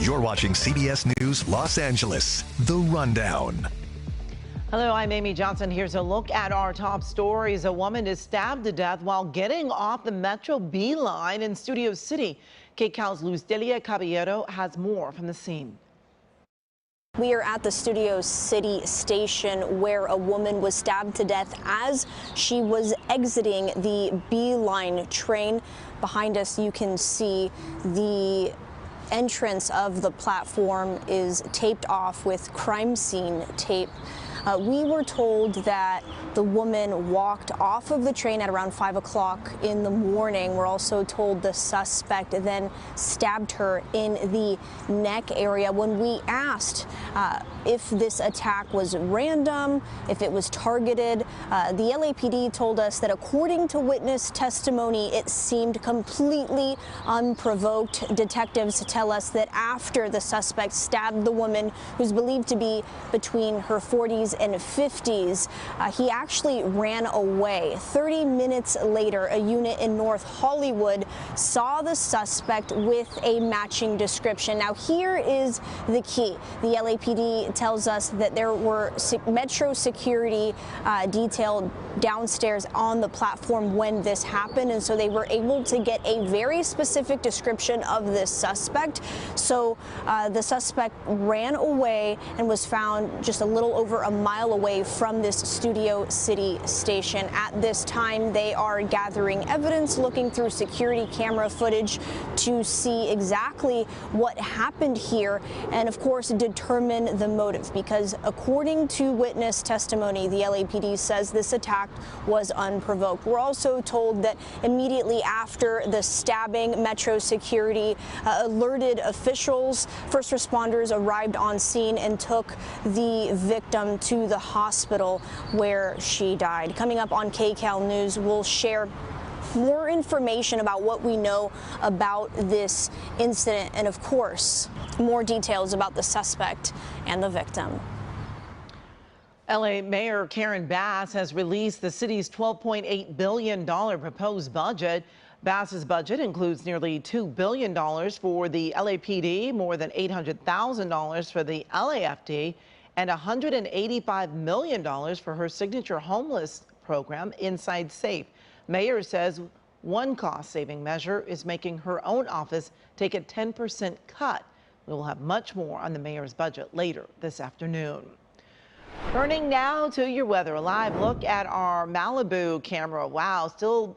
You're watching CBS News Los Angeles, The Rundown. Hello, I'm Amy Johnson. Here's a look at our top stories. A woman is stabbed to death while getting off the Metro B line in Studio City. KCAL's Luz Delia Caballero has more from the scene. We are at the Studio City station where a woman was stabbed to death as she was exiting the B line train. Behind us, you can see the entrance of the platform is taped off with crime scene tape. We were told that the woman walked off of the train at around 5 o'clock in the morning. We're also told the suspect then stabbed her in the neck area. When we asked if this attack was random, if it was targeted, the LAPD told us that according to witness testimony, it seemed completely unprovoked. Detectives tell us that after the suspect stabbed the woman, who's believed to be between her 40s and 50s, he actually ran away. 30 minutes later, a unit in North Hollywood saw the suspect with a matching description. Now, here is the key. The LAPD tells us that there were Metro security detail downstairs on the platform when this happened, and so they were able to get a very specific description of this suspect. So the suspect ran away and was found just a little over a mile away from this Studio City station. At this time, they are gathering evidence, looking through security camera footage to see exactly what happened here and, of course, determine the motive, because according to witness testimony, the LAPD says this attack was unprovoked. We're also told that immediately after the stabbing, Metro security alerted officials. First responders arrived on scene and took the victim to the hospital where she died. Coming up on KCAL News, we'll share more information about what we know about this incident and, of course, more details about the suspect and the victim. LA Mayor Karen Bass has released the city's $12.8 billion proposed budget. Bass's budget includes nearly $2 billion for the LAPD, more than $800,000 for the LAFD, and $185 million for her signature homeless program, Inside Safe. Mayor says one cost-saving measure is making her own office take a 10% cut. We will have much more on the mayor's budget later this afternoon. Turning now to your weather, a live look at our Malibu camera. Wow, still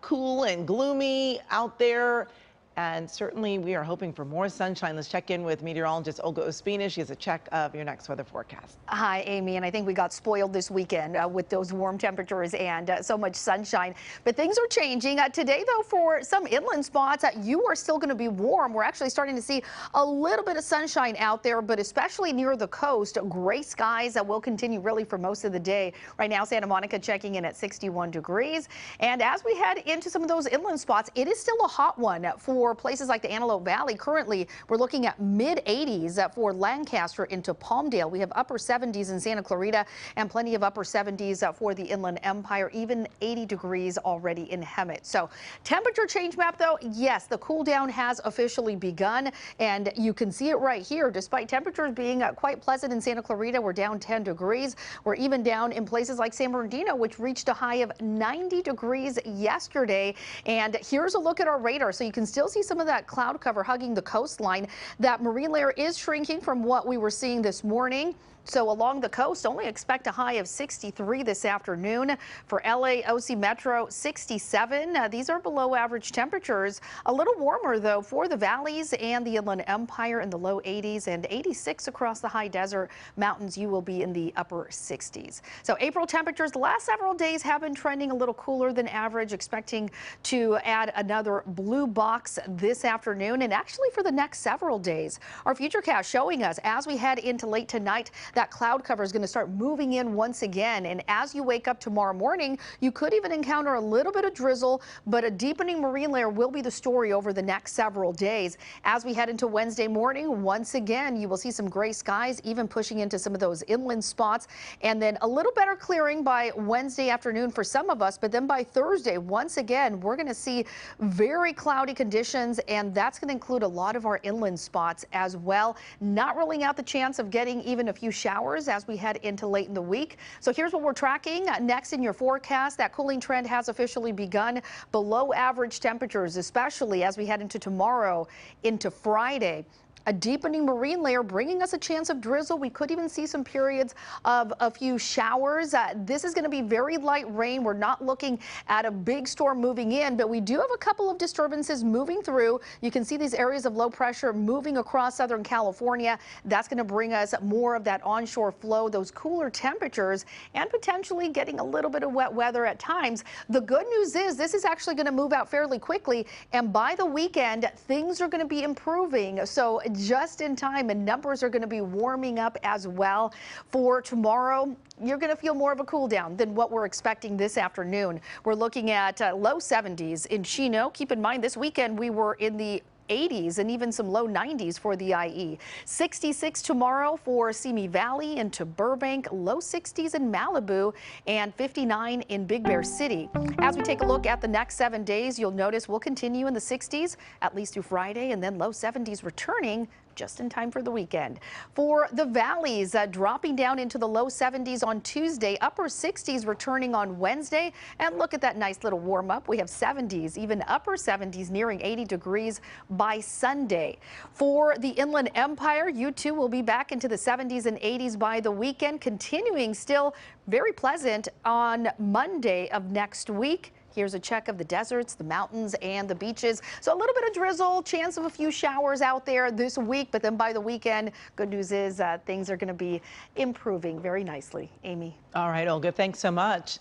cool and gloomy out there. And certainly we are hoping for more sunshine. Let's check in with meteorologist Olga Ospina. She has a check of your next weather forecast. Hi, Amy. And I think we got spoiled this weekend with those warm temperatures and so much sunshine. But things are changing. Today, though, for some inland spots, you are still going to be warm. We're actually starting to see a little bit of sunshine out there, but especially near the coast, gray skies will continue really for most of the day. Right now, Santa Monica checking in at 61 degrees. And as we head into some of those inland spots, it is still a hot one for places like the Antelope Valley. Currently, we're looking at mid-80s for Lancaster into Palmdale. We have upper 70s in Santa Clarita and plenty of upper 70s for the Inland Empire, even 80 degrees already in Hemet. So temperature change map, though, yes, the cool down has officially begun, and you can see it right here. Despite temperatures being quite pleasant in Santa Clarita, we're down 10 degrees. We're even down in places like San Bernardino, which reached a high of 90 degrees yesterday. And here's a look at our radar, so you can still see some of that cloud cover hugging the coastline. That marine layer is shrinking from what we were seeing this morning. So along the coast, only expect a high of 63 this afternoon. For LA, OC Metro, 67. These are below average temperatures. A little warmer, though, for the valleys and the Inland Empire in the low 80s and 86 across the high desert mountains. You will be in the upper 60s. So April temperatures the last several days have been trending a little cooler than average, expecting to add another blue box this afternoon and actually for the next several days. Our futurecast showing us as we head into late tonight, that cloud cover is going to start moving in once again. And as you wake up tomorrow morning, you could even encounter a little bit of drizzle, but a deepening marine layer will be the story over the next several days. As we head into Wednesday morning, once again, you will see some gray skies, even pushing into some of those inland spots. And then a little better clearing by Wednesday afternoon for some of us. But then by Thursday, once again, we're going to see very cloudy conditions conditions, and that's going to include a lot of our inland spots as well. Not ruling out the chance of getting even a few showers as we head into late in the week. So here's what we're tracking next in your forecast. That cooling trend has officially begun. Below average temperatures, especially as we head into tomorrow, into Friday. A deepening marine layer bringing us a chance of drizzle. We could even see some periods of a few showers. This is going to be very light rain. We're not looking at a big storm moving in, but we do have a couple of disturbances moving through. You can see these areas of low pressure moving across Southern California. That's going to bring us more of that onshore flow, those cooler temperatures, and potentially getting a little bit of wet weather at times. The good news is this is actually going to move out fairly quickly, and by the weekend, things are going to be improving. So just in time, and numbers are going to be warming up as well. For tomorrow, you're going to feel more of a cool down than what we're expecting this afternoon. We're looking at low 70s in Chino. Keep in mind, this weekend we were in the 80s and even some low 90s for the IE. 66 tomorrow for Simi Valley into Burbank, low 60s in Malibu, and 59 in Big Bear City. As we take a look at the next 7 days, you'll notice we'll continue in the 60s at least through Friday, and then low 70s returning just in time for the weekend. For the valleys, dropping down into the low 70s on Tuesday, upper 60s returning on Wednesday. And look at that nice little warm up. We have 70s, even upper 70s nearing 80 degrees by Sunday. For the Inland Empire, you too will be back into the 70s and 80s by the weekend, continuing still very pleasant on Monday of next week. Here's a check of the deserts, the mountains, and the beaches. So a little bit of drizzle, chance of a few showers out there this week, but then by the weekend, good news is things are going to be improving very nicely. Amy. All right, Olga, thanks so much.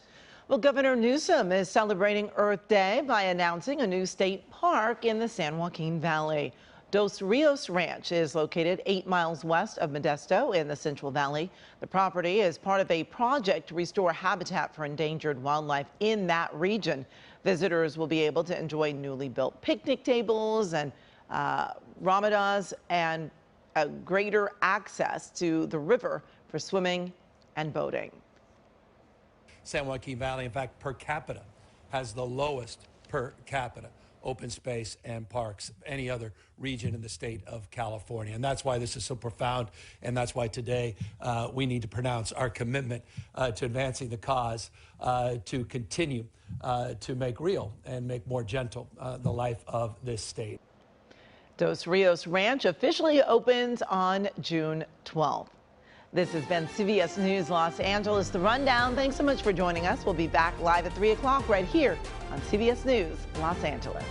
Well, Governor Newsom is celebrating Earth Day by announcing a new state park in the San Joaquin Valley. Dos Rios Ranch is located 8 miles west of Modesto in the Central Valley. The property is part of a project to restore habitat for endangered wildlife in that region. Visitors will be able to enjoy newly built picnic tables and ramadas and greater access to the river for swimming and boating. San Joaquin Valley, in fact, per capita, has the lowest per capita open space and parks of any other region in the state of California. And that's why this is so profound, and that's why today we need to pronounce our commitment to advancing the cause to continue to make real and make more gentle the life of this state. Dos Rios Ranch officially opens on June 12th. This has been CBS News Los Angeles, The Rundown. Thanks so much for joining us. We'll be back live at 3 o'clock right here on CBS News Los Angeles.